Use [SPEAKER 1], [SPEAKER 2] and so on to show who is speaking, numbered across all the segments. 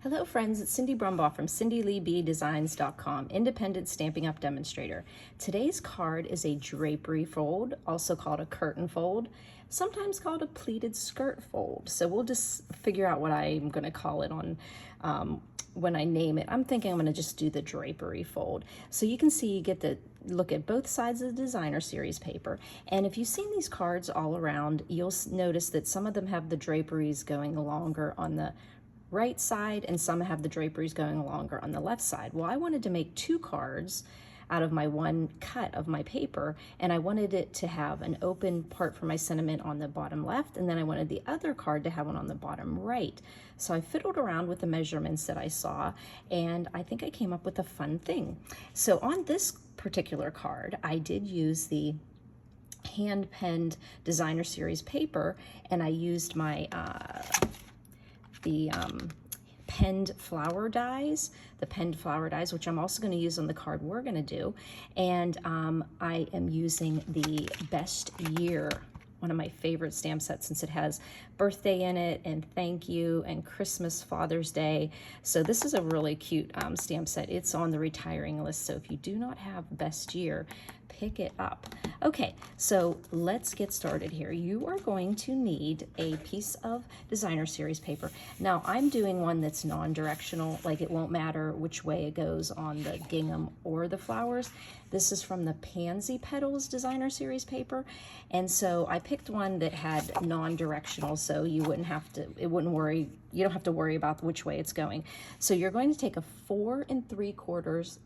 [SPEAKER 1] Hello friends, it's Cindy Brumbaugh from CindyLeeBDesigns.com, independent Stampin' Up! Demonstrator. Today's card is a drapery fold, also called a curtain fold, sometimes called a pleated skirt fold. So we'll just figure out what I'm going to call it on when I name it. I'm thinking I'm going to just do the drapery fold. So you can see, you get to look at both sides of the designer series paper. And if you've seen these cards all around, you'll notice that some of them have the draperies going longer on the right side and some have the draperies going longer on the left side. Well, I wanted to make two cards out of my one cut of my paper, and I wanted it to have an open part for my sentiment on the bottom left, and then I wanted the other card to have one on the bottom right. So I fiddled around with the measurements that I saw, and I think I came up with a fun thing. So on this particular card, I did use the hand-penned designer series paper, and I used my penned flower dies, which I'm also going to use on the card we're going to do. And I am using the Best Year, one of my favorite stamp sets, since it has birthday in it and thank you and Christmas, Father's Day. So this is a really cute stamp set. It's on the retiring list, so if you do not have Best Year, pick it up. Okay, so let's get started here. You are going to need a piece of designer series paper. Now I'm doing one that's non-directional, like it won't matter which way it goes on the gingham or the flowers. This is from the Pansy Petals designer series paper, and so I picked one that had non-directional, so you wouldn't have to, you don't have to worry about which way it's going. So you're going to take a 4 3/4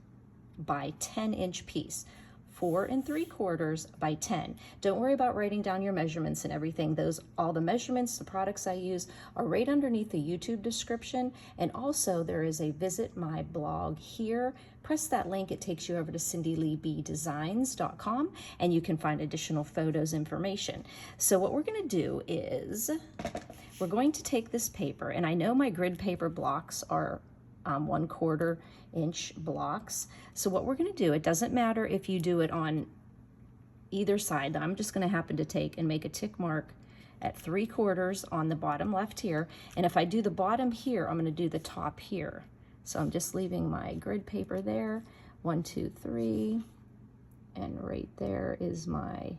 [SPEAKER 1] by 10-inch piece. 4 3/4 by 10. Don't worry about writing down your measurements and everything. All the measurements, the products I use are right underneath the YouTube description. And also there is a visit my blog here. Press that link, it takes you over to CindyLeeBDesigns.com, and you can find additional photos, information. So what we're going to do is we're going to take this paper, and I know my grid paper blocks are 1/4 inch blocks. So what we're going to do, it doesn't matter if you do it on either side. I'm just going to happen to take and make a tick mark at 3/4 on the bottom left here. And if I do the bottom here, I'm going to do the top here. So I'm just leaving my grid paper there. 1, 2, 3. And right there is my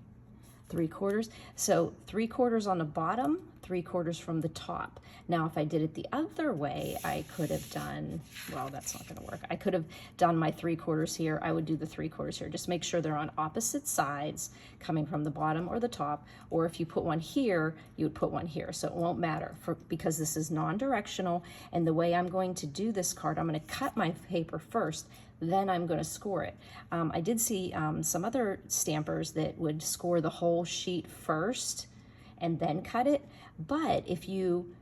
[SPEAKER 1] 3/4. So 3/4 on the bottom, 3/4 from the top. Now, if I did it the other way, I could have done, well, that's not going to work. I could have done my 3/4 here. I would do the 3/4 here. Just make sure they're on opposite sides, coming from the bottom or the top. Or if you put one here, you would put one here. So it won't matter because this is non-directional. And the way I'm going to do this card, I'm going to cut my paper first, then I'm going to score it. I did see some other stampers that would score the whole sheet first and then cut it. But if you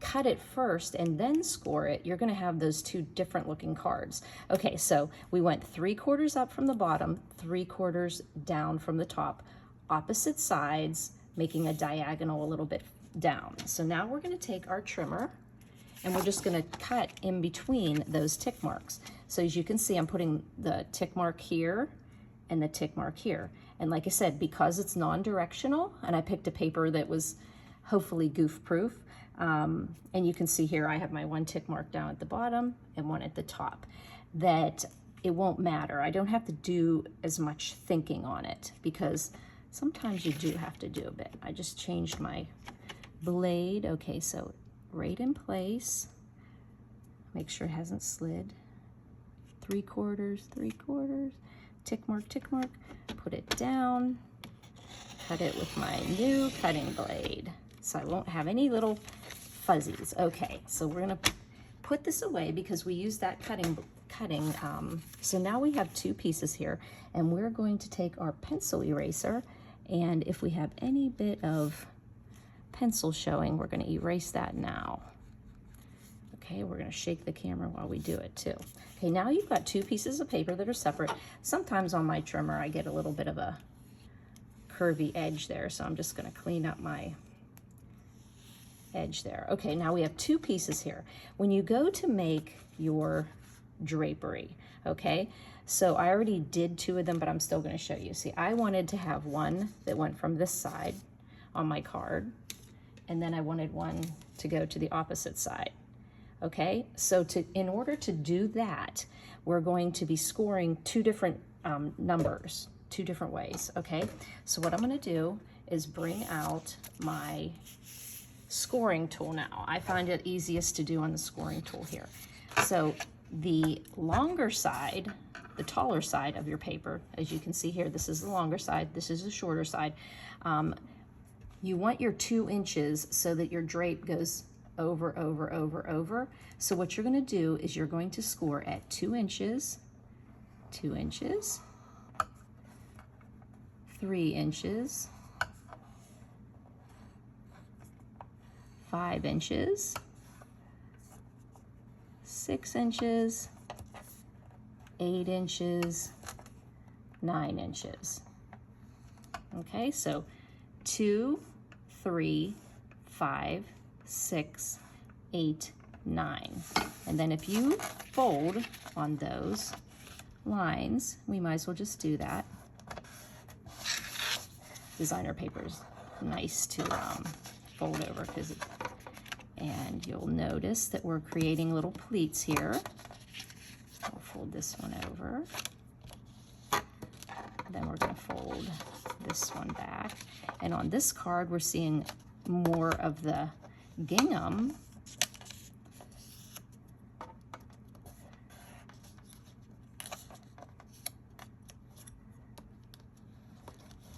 [SPEAKER 1] cut it first and then score it, you're going to have those two different looking cards. Okay, so we went 3/4 up from the bottom, 3/4 down from the top, opposite sides, making a diagonal a little bit down. So now we're going to take our trimmer, and we're just going to cut in between those tick marks. So as you can see, I'm putting the tick mark here and the tick mark here. And like I said, because it's non-directional, and I picked a paper that was hopefully goof-proof, and you can see here I have my one tick mark down at the bottom and one at the top, that it won't matter. I don't have to do as much thinking on it, because sometimes you do have to do a bit. I just changed my blade. Okay, so right in place, make sure it hasn't slid. 3/4, 3/4, tick mark, put it down, cut it with my new cutting blade, so I won't have any little fuzzies. Okay, so we're gonna put this away because we used that cutting. So now we have two pieces here, and we're going to take our pencil eraser, and if we have any bit of pencil showing, we're going to erase that now. Okay, we're going to shake the camera while we do it too. Okay, now you've got two pieces of paper that are separate. Sometimes on my trimmer I get a little bit of a curvy edge there, so I'm just going to clean up my edge there. Okay, now we have two pieces here. When you go to make your drapery, okay, so I already did two of them, but I'm still going to show you. See, I wanted to have one that went from this side on my card, and then I wanted one to go to the opposite side. Okay, so in order to do that, we're going to be scoring two different numbers, two different ways, okay? So what I'm gonna do is bring out my scoring tool now. I find it easiest to do on the scoring tool here. So the longer side, the taller side of your paper, as you can see here, this is the longer side, this is the shorter side. You want your 2 inches so that your drape goes over, over, over, over. So what you're gonna do is you're going to score at 2 inches, 2 inches, 3 inches, 5 inches, 6 inches, 8 inches, 9 inches. Okay, so 2, 3, 5, 6, 8, 9. And then if you fold on those lines, we might as well just do that. Designer paper's nice to fold over and you'll notice that we're creating little pleats here. We'll fold this one over. Then we're going to fold this one back. And on this card, we're seeing more of the gingham.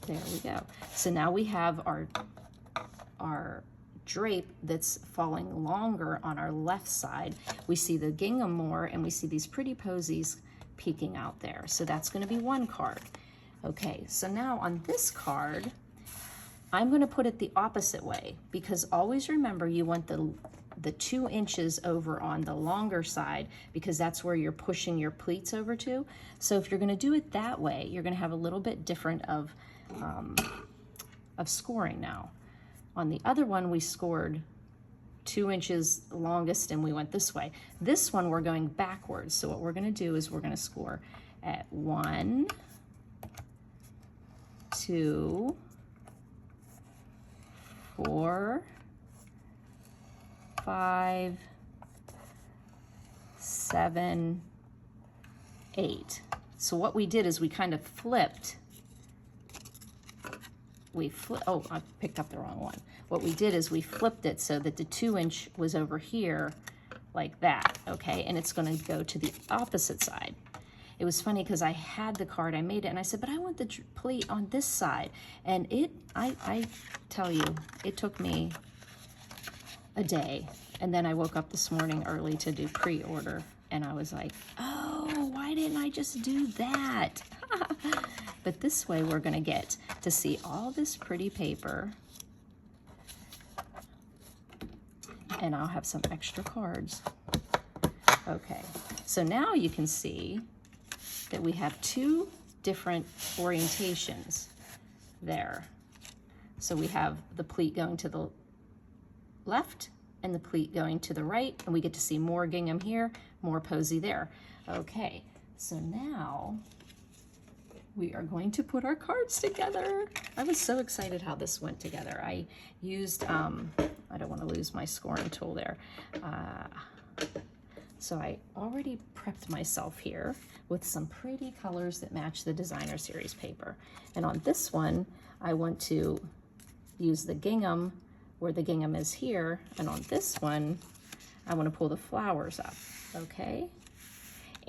[SPEAKER 1] There we go. So now we have our drape that's falling longer on our left side. We see the gingham more, and we see these pretty posies peeking out there. So that's going to be one card. Okay, so now on this card, I'm going to put it the opposite way, because always remember you want the 2 inches over on the longer side, because that's where you're pushing your pleats over to. So if you're going to do it that way, you're going to have a little bit different of scoring now. On the other one, we scored 2 inches longest and we went this way. This one, we're going backwards. So what we're going to do is we're going to score at 1, 2, 4, 5, 7, 8. So what we did is we kind of flipped. Oh, I picked up the wrong one. What we did is we flipped it so that the 2 inch was over here like that, okay? And it's gonna go to the opposite side. It was funny because I had the card, I made it, and I said, but I want the pleat on this side. And I tell you, it took me a day. And then I woke up this morning early to do pre-order, and I was like, oh, why didn't I just do that? But this way we're gonna get to see all this pretty paper, and I'll have some extra cards. Okay, so now you can see that we have 2 different orientations there. So we have the pleat going to the left and the pleat going to the right, and we get to see more gingham here, more posy there. Okay, so now we are going to put our cards together. I was so excited how this went together. I used, I don't want to lose my scoring tool there. So I already prepped myself here with some pretty colors that match the designer series paper. And on this one, I want to use the gingham where the gingham is here. And on this one, I want to pull the flowers up, okay?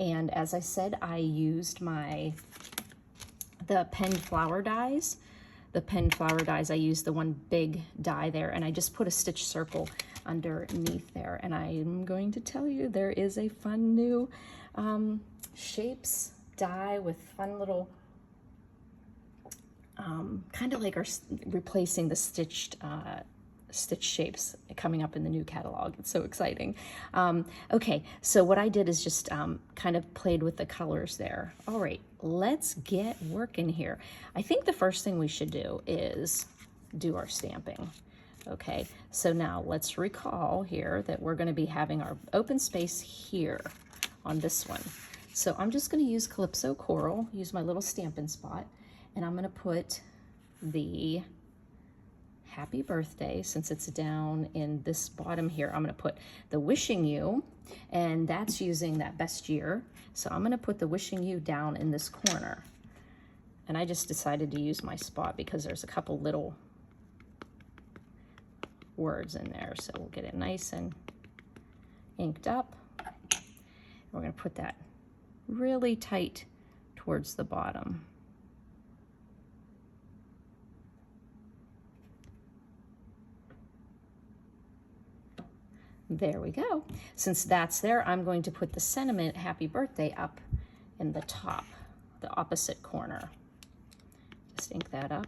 [SPEAKER 1] And as I said, I used the penned flower dies. The penned flower dies, I used the one big die there, and I just put a stitch circle underneath there. And I'm going to tell you, there is a fun new shapes die with fun little, kind of like replacing the stitched shapes coming up in the new catalog. It's so exciting. Okay, so what I did is just kind of played with the colors there. All right, let's get working here. I think the first thing we should do is do our stamping. Okay, so now let's recall here that we're going to be having our open space here on this one. So I'm just going to use Calypso Coral, use my little Stampin' spot, and I'm going to put the happy birthday, since it's down in this bottom here, I'm gonna put the wishing you, and that's using that best year. So I'm gonna put the wishing you down in this corner. And I just decided to use my spot because there's a couple little words in there. So we'll get it nice and inked up. We're gonna put that really tight towards the bottom. There we go. Since that's there, I'm going to put the sentiment happy birthday up in the top, the opposite corner. Just ink that up.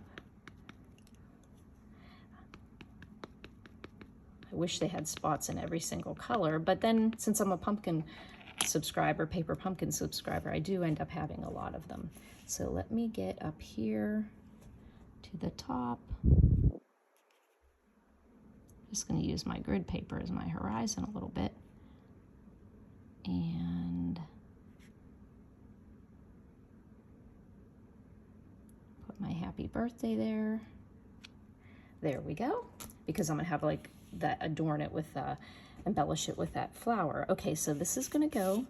[SPEAKER 1] I wish they had spots in every single color, but then since I'm a pumpkin subscriber, paper pumpkin subscriber, I do end up having a lot of them. So let me get up here to the top. Just going to use my grid paper as my horizon a little bit. And put my happy birthday there. There we go. Because I'm going to have like that, adorn it with, embellish it with that flower. Okay, so this is going to go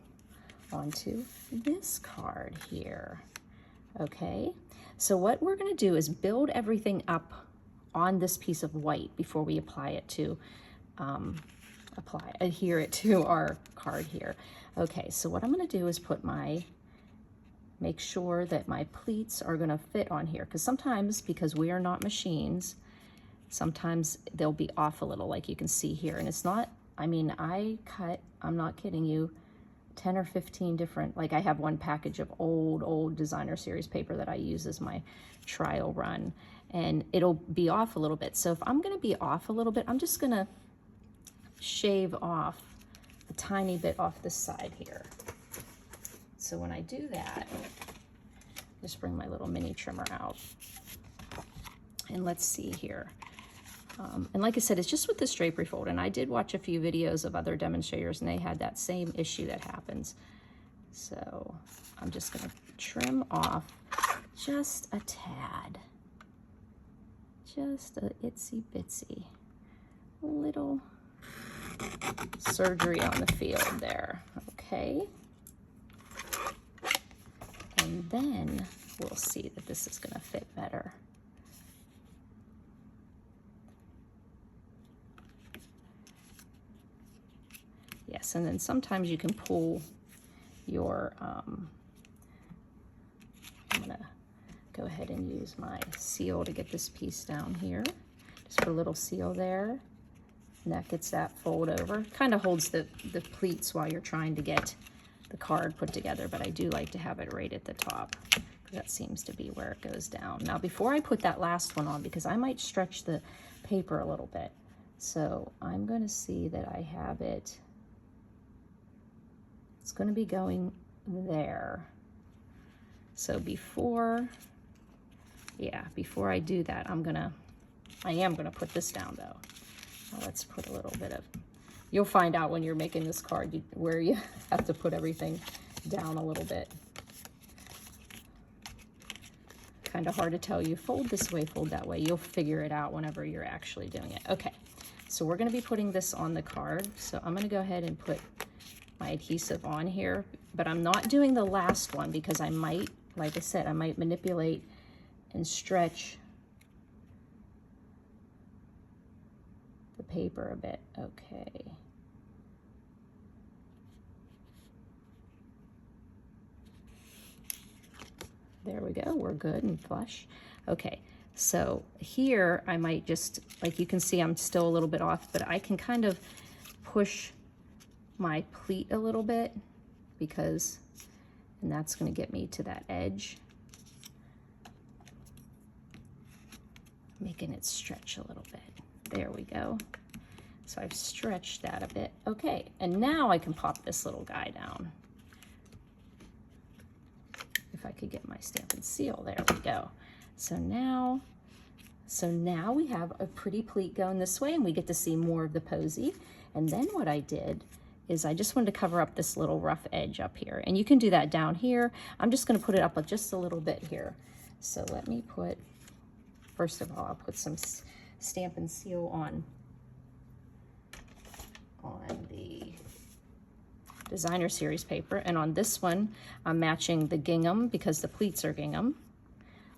[SPEAKER 1] onto this card here. Okay, so what we're going to do is build everything up on this piece of white before we apply it to, adhere it to our card here. Okay, so what I'm gonna do is make sure that my pleats are gonna fit on here, because sometimes, because we are not machines, sometimes they'll be off a little, like you can see here. And it's not, I mean, I cut, I'm not kidding you, 10 or 15 different, like I have one package of old designer series paper that I use as my trial run, and it'll be off a little bit. So if I'm gonna be off a little bit, I'm just gonna shave off a tiny bit off this side here. So when I do that, just bring my little mini trimmer out. And let's see here. And like I said, it's just with this drapery fold, and I did watch a few videos of other demonstrators and they had that same issue that happens. So I'm just gonna trim off just a tad. Just a itsy bitsy little surgery on the field there, okay? And then we'll see that this is gonna fit better. Yes, and then sometimes you can pull your, I'm gonna go ahead and use my seal to get this piece down here. Just put a little seal there, and that gets that fold over. Kind of holds the pleats while you're trying to get the card put together, but I do like to have it right at the top. That seems to be where it goes down. Now, before I put that last one on, because I might stretch the paper a little bit, so I'm gonna see that I have it. It's gonna be going there. So before I do that, I am gonna put this down though. Now let's put a little bit of, you'll find out when you're making this card where you have to put everything down a little bit. Kind of hard to tell you, fold this way, fold that way. You'll figure it out whenever you're actually doing it. Okay, so we're gonna be putting this on the card. So I'm gonna go ahead and put my adhesive on here, but I'm not doing the last one because I might, like I said, I might manipulate and stretch the paper a bit. Okay. There we go, we're good and flush. Okay, so here I might just, like you can see I'm still a little bit off, but I can kind of push my pleat a little bit because, and that's gonna get me to that edge. Making it stretch a little bit. There we go. So I've stretched that a bit. Okay, and now I can pop this little guy down. If I could get my Stampin' seal, there we go. So now we have a pretty pleat going this way, and we get to see more of the posy. And then what I did is I just wanted to cover up this little rough edge up here. And you can do that down here. I'm just gonna put it up just a little bit here. So let me put, first of all, I'll put some Stampin' Seal on the designer series paper, and on this one I'm matching the gingham because the pleats are gingham.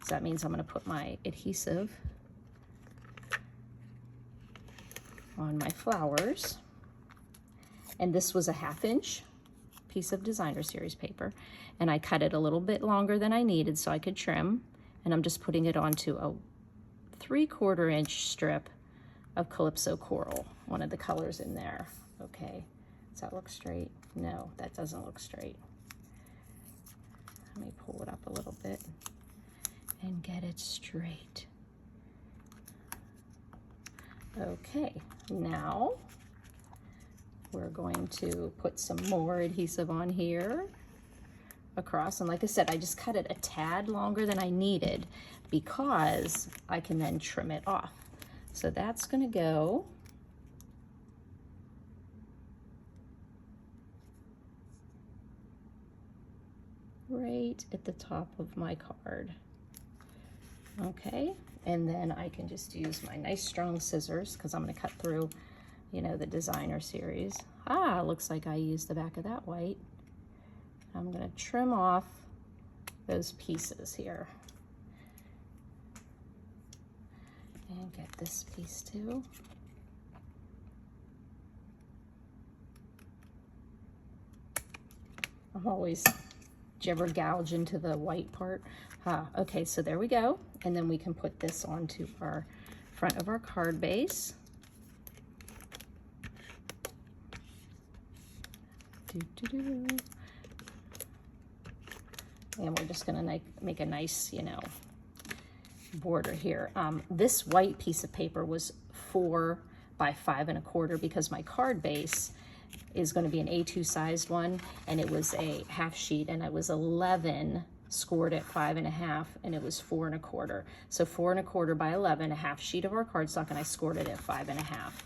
[SPEAKER 1] So that means I'm going to put my adhesive on my flowers. And this was a 1/2 inch piece of designer series paper, and I cut it a little bit longer than I needed so I could trim, and I'm just putting it onto a 3/4 inch strip of Calypso Coral, one of the colors in there. Okay, does that look straight? No, that doesn't look straight. Let me pull it up a little bit and get it straight. Okay, now we're going to put some more adhesive on here across, and like I said, I just cut it a tad longer than I needed because I can then trim it off. So that's going to go right at the top of my card. Okay, and then I can just use my nice strong scissors because I'm going to cut through, you know, the designer series. Ah, looks like I used the back of that white. I'm going to trim off those pieces here. And get this piece too. I'm always, do you ever gouge into the white part? Okay, so there we go. And then we can put this onto our front of our card base. And we're just gonna make a nice, you know, border here. This white piece of paper was 4 by 5 1/4 because my card base is going to be an A2 sized one, and it was a 1/2 sheet, and it was 11 scored at 5 1/2, and it was 4 1/4. So 4 1/4 by 11, a 1/2 sheet of our cardstock, and I scored it at 5 1/2.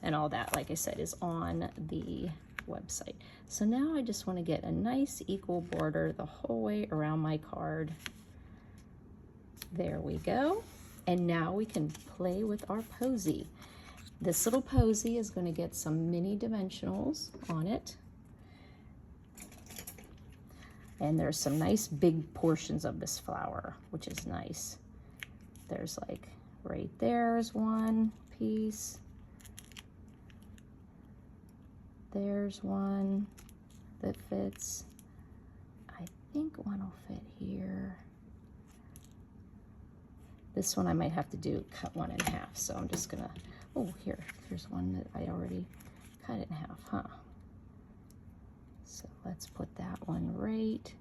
[SPEAKER 1] And all that, like I said, is on the website. So now I just want to get a nice equal border the whole way around my card. There we go. And now we can play with our posy. This little posy is going to get some mini dimensionals on it. And there's some nice big portions of this flower, which is nice. There's like right there's one piece. There's one that fits. I think one will fit here. This one I might have to cut one in half, so I'm just gonna, oh, here's one that I already cut it in half, huh? So let's put that one right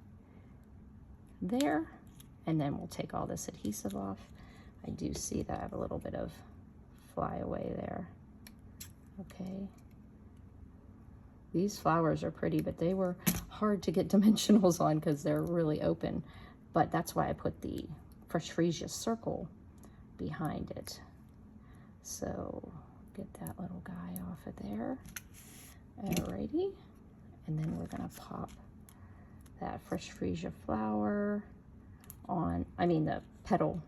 [SPEAKER 1] there, and then we'll take all this adhesive off. I do see that I have a little bit of flyaway there. Okay. These flowers are pretty, but they were hard to get dimensionals on because they're really open. But that's why I put the Fresh Freesia circle behind it. So get that little guy off of there. Alrighty. And then we're gonna pop that Fresh Freesia flower on, the petal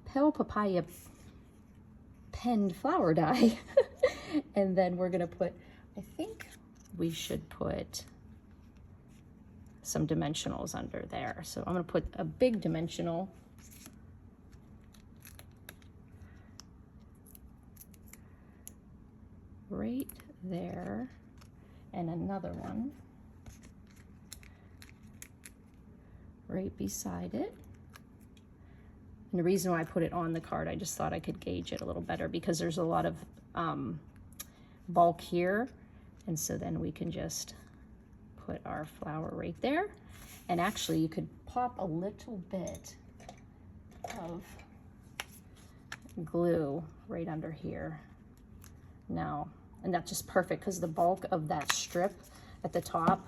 [SPEAKER 1] papaya penned flower die. And then we're gonna put, I think we should put some dimensionals under there. So I'm gonna put a big dimensional right there, and another one right beside it. And the reason why I put it on the card, I just thought I could gauge it a little better because there's a lot of bulk here. And so then we can just put our flower right there. And actually you could pop a little bit of glue right under here now. And that's just perfect because the bulk of that strip at the top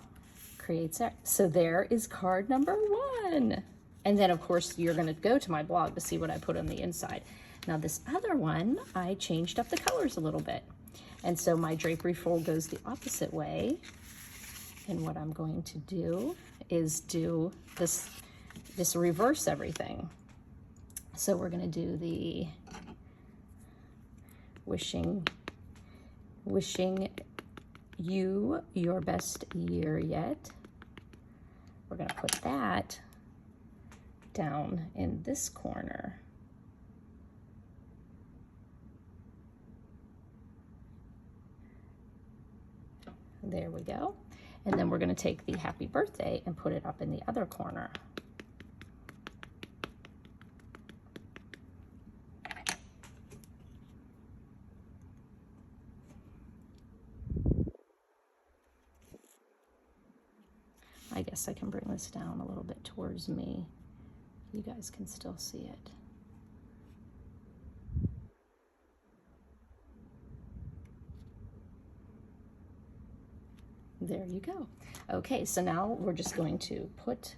[SPEAKER 1] creates that. So there is card number 1. And then of course you're gonna go to my blog to see what I put on the inside. Now this other one, I changed up the colors a little bit. And so my drapery fold goes the opposite way. And what I'm going to do is do this, just reverse everything. So we're gonna do the wishing you your best year yet. We're going to put that down in this corner. There we go. And then we're going to take the happy birthday and put it up in the other corner. I guess I can bring this down a little bit towards me. You guys can still see it. There you go. Okay, so now we're just going to put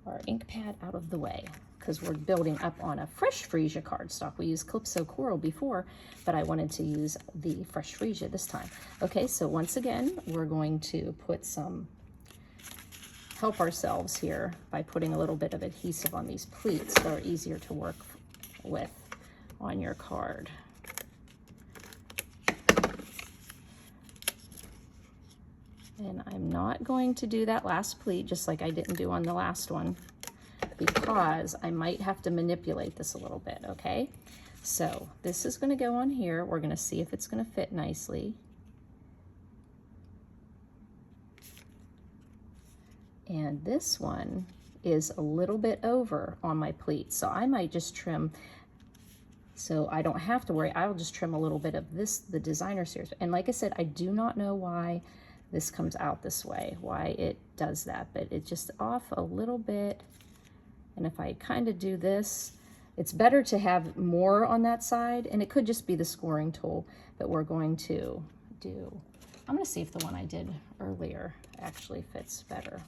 [SPEAKER 1] our ink pad out of the way because we're building up on a fresh freesia cardstock. We used Calypso Coral before, but I wanted to use the fresh freesia this time. Okay, so once again, we're going to put some, help ourselves here by putting a little bit of adhesive on these pleats so they're easier to work with on your card. And I'm not going to do that last pleat just like I didn't do on the last one because I might have to manipulate this a little bit, okay? So this is going to go on here. We're going to see if it's going to fit nicely. And this one is a little bit over on my pleat, so I might just trim, so I don't have to worry. I'll just trim a little bit of this, the designer series. And like I said, I do not know why this comes out this way, why it does that, but it's just off a little bit. And if I kind of do this, it's better to have more on that side, and it could just be the scoring tool that we're going to do. I'm going to see if the one I did earlier actually fits better.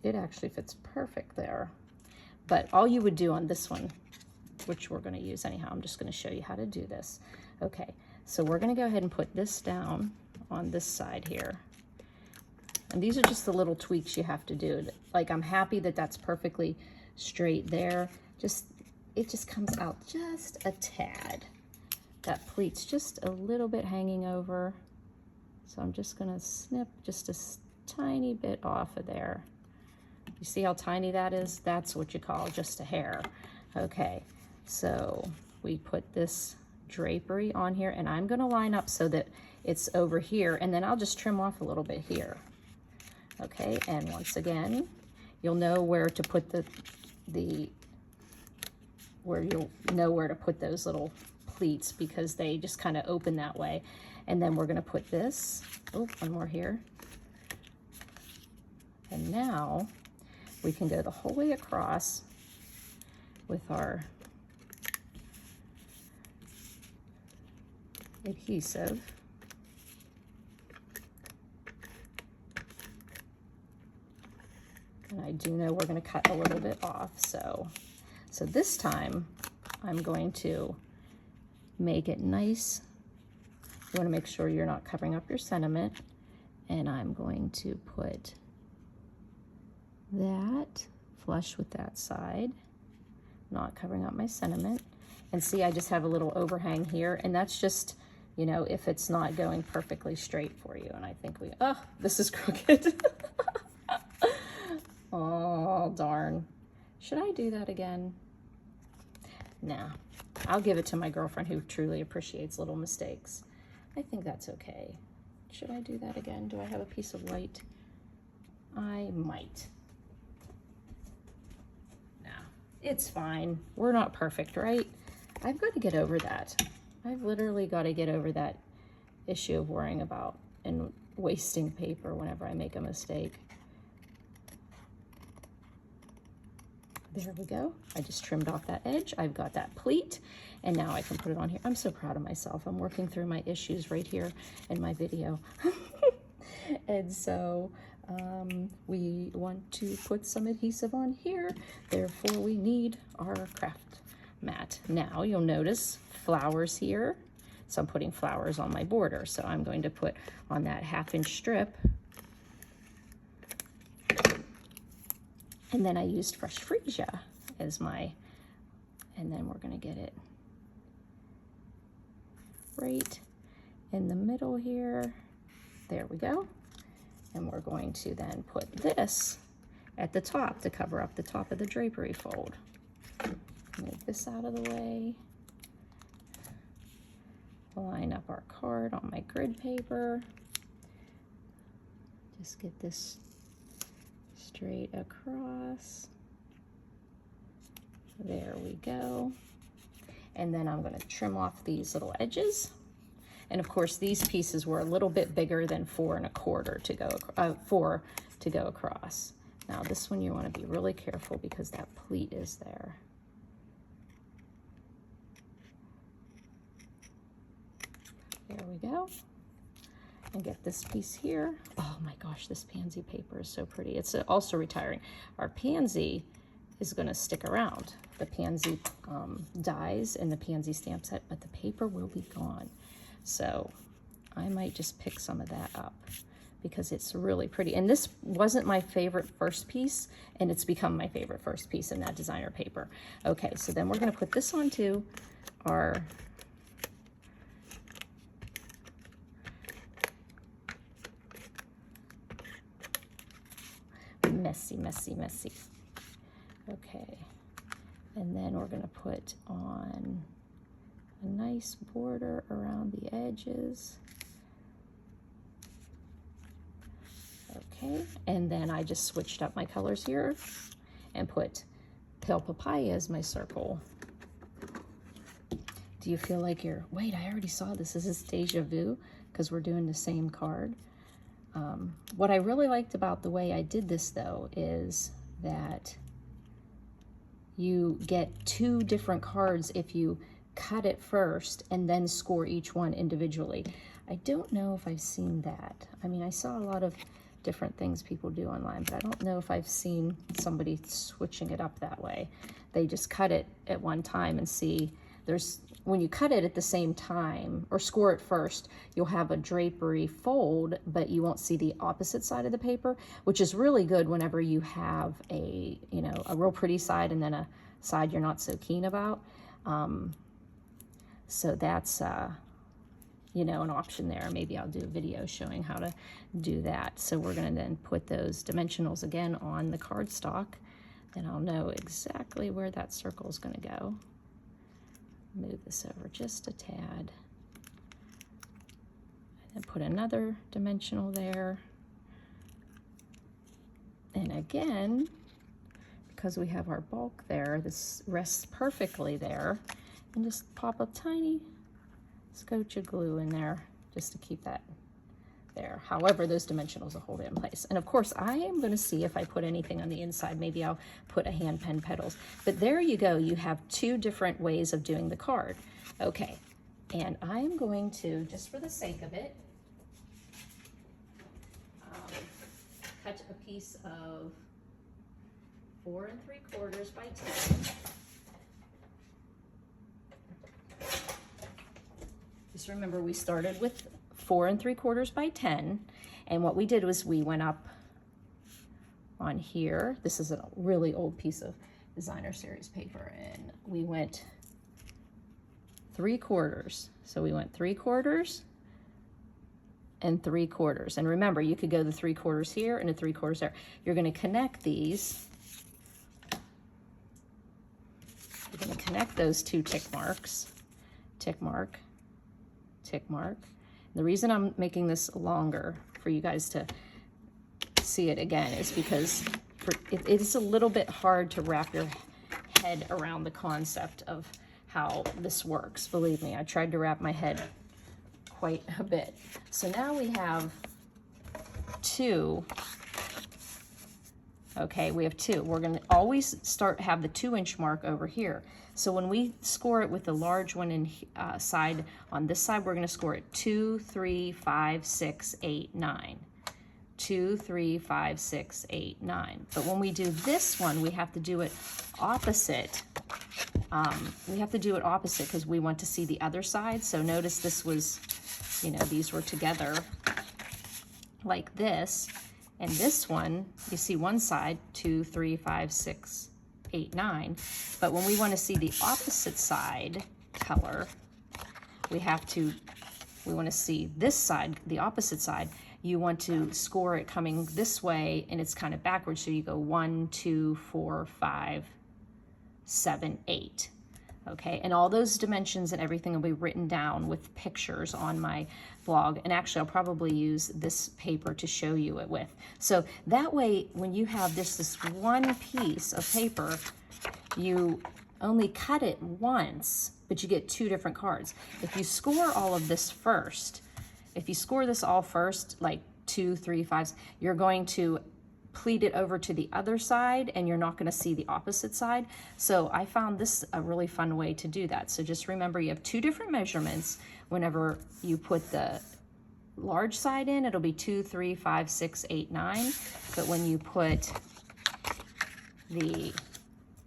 [SPEAKER 1] It actually fits perfect there. But all you would do on this one, which we're going to use anyhow, I'm just going to show you how to do this. Okay, so we're going to go ahead and put this down on this side here. And these are just the little tweaks you have to do. Like, I'm happy that that's perfectly straight there. It just comes out just a tad. That pleat's just a little bit hanging over. So I'm just going to snip just a tiny bit off of there. You see how tiny that is? That's what you call just a hair. Okay, so we put this drapery on here, and I'm going to line up so that it's over here, and then I'll just trim off a little bit here. Okay, and once again, you'll know where to put where you'll know where to put those little pleats because they just kind of open that way. And then we're going to put this, oh, one more here. And now we can go the whole way across with our adhesive. And I do know we're going to cut a little bit off, so this time I'm going to make it nice. You want to make sure you're not covering up your sentiment, and I'm going to put that flush with that side, not covering up my sentiment. And see, I just have a little overhang here, and that's just, you know, if it's not going perfectly straight for you. And I think oh, this is crooked. Oh, darn. Should I do that again? Nah, I'll give it to my girlfriend who truly appreciates little mistakes. I think that's okay. Should I do that again? Do I have a piece of white? I might. It's fine. We're not perfect, right? I've got to get over that. I've literally got to get over that issue of worrying about and wasting paper whenever I make a mistake. There we go. I just trimmed off that edge. I've got that pleat, and now I can put it on here. I'm so proud of myself. I'm working through my issues right here in my video. And so we want to put some adhesive on here, therefore we need our craft mat. Now you'll notice flowers here. So I'm putting flowers on my border. So I'm going to put on that 1/2 inch strip. And then I used fresh freesia as my, and then we're going to get it right in the middle here. There we go. And we're going to then put this at the top to cover up the top of the drapery fold. Move this out of the way. Line up our card on my grid paper. Just get this straight across. There we go. And then I'm going to trim off these little edges. And of course, these pieces were a little bit bigger than 4 1/4 to go 4 to go across. Now this one you want to be really careful because that pleat is there. There we go. And get this piece here. Oh my gosh, this pansy paper is so pretty. It's also retiring. Our pansy is going to stick around. The pansy dies in the pansy stamp set, but the paper will be gone. So I might just pick some of that up because it's really pretty. And this wasn't my favorite first piece, and it's become my favorite first piece in that designer paper. Okay, so then we're going to put this onto our messy. Okay, and then we're going to put on a nice border around the edges. Okay, and then I just switched up my colors here and put pale papaya as my circle. Do you feel like you're, wait, I already saw this. This is deja vu because we're doing the same card. What I really liked about the way I did this though is that you get 2 different cards if you cut it first and then score each one individually. I don't know if I've seen that. I mean, I saw a lot of different things people do online, but I don't know if I've seen somebody switching it up that way. They just cut it at one time and see when you cut it at the same time or score it first, you'll have a drapery fold, but you won't see the opposite side of the paper, which is really good whenever you have a real pretty side and then a side you're not so keen about. So that's, an option there. Maybe I'll do a video showing how to do that. So we're going to then put those dimensionals again on the cardstock, and I'll know exactly where that circle is going to go. Move this over just a tad. And then put another dimensional there. And again, because we have our bulk there, this rests perfectly there. And just pop a tiny scotch of glue in there just to keep that there. However, those dimensionals will hold it in place. And of course, I am going to see if I put anything on the inside. Maybe I'll put a hand pen petals. But there you go. You have 2 different ways of doing the card. Okay, and I'm going to, just for the sake of it, cut a piece of 4 3/4 by 10. Just remember, we started with 4 3/4 by 10, and what we did was we went up on here. This is a really old piece of designer series paper, and we went 3/4. So we went 3/4 and 3/4. And remember, you could go the 3/4 here and a 3/4 there. You're going to connect these. You're going to connect those 2 tick marks. Tick mark, tick mark. The reason I'm making this longer for you guys to see it again is because it's a little bit hard to wrap your head around the concept of how this works. Believe me, I tried to wrap my head quite a bit. So now we have 2. Okay, we have 2. We're going to always have the 2-inch mark over here. So when we score it with the large one on this side, we're going to score it 2, 3, 5, 6, 8, 9. 2, 3, 5, 6, 8, 9. But when we do this one, we have to do it opposite. We have to do it opposite because we want to see the other side. So notice this was, you know, these were together like this. And this one, you see one side, 2, 3, 5, 6, 8, 9. But when we want to see the opposite side color, we want to see this side, the opposite side. You want to score it coming this way, and it's kind of backwards. So you go 1, 2, 4, 5, 7, 8. Okay, and all those dimensions and everything will be written down with pictures on my blog. And actually, I'll probably use this paper to show you it with. So that way, when you have this one piece of paper, you only cut it once, but you get 2 different cards. If you score all of this first, if you score this all first, like 2, 3, 5, you're going to pleat it over to the other side and you're not going to see the opposite side. So I found this a really fun way to do that. So just remember, you have 2 different measurements. Whenever you put the large side in, it'll be 2, 3, 5, 6, 8, 9. But when you put the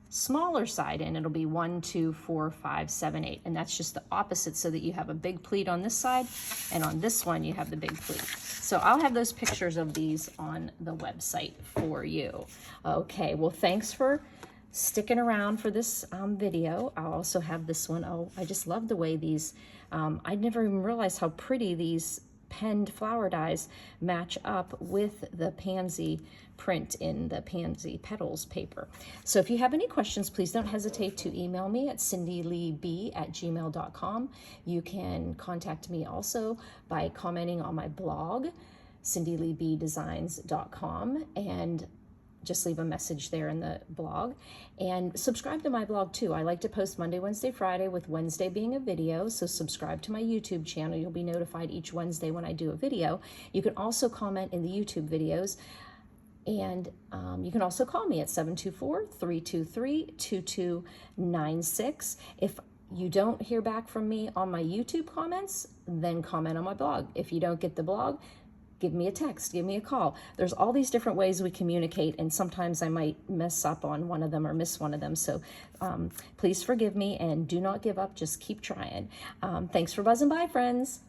[SPEAKER 1] smaller side in, it'll be 1, 2, 4, 5, 7, 8. And that's just the opposite, so that you have a big pleat on this side, and on this one you have the big pleat. So I'll have those pictures of these on the website for you. Okay, well, thanks for sticking around for this video. I'll also have this one. Oh, I just love the way these, I never even realized how pretty these penned flower dies match up with the pansy print in the pansy petals paper. So if you have any questions, please don't hesitate to email me at cindyleeb@gmail.com. You can contact me also by commenting on my blog, cindyleebdesigns.com, and just leave a message there in the blog. And subscribe to my blog too. I like to post Monday, Wednesday, Friday, with Wednesday being a video. So subscribe to my YouTube channel. You'll be notified each Wednesday when I do a video. You can also comment in the YouTube videos. And you can also call me at 724-323-2296. If you don't hear back from me on my YouTube comments, then comment on my blog. If you don't get the blog, give me a text, give me a call. There's all these different ways we communicate, and sometimes I might mess up on one of them or miss one of them. So please forgive me, and do not give up. Just keep trying. Thanks for buzzing by, friends.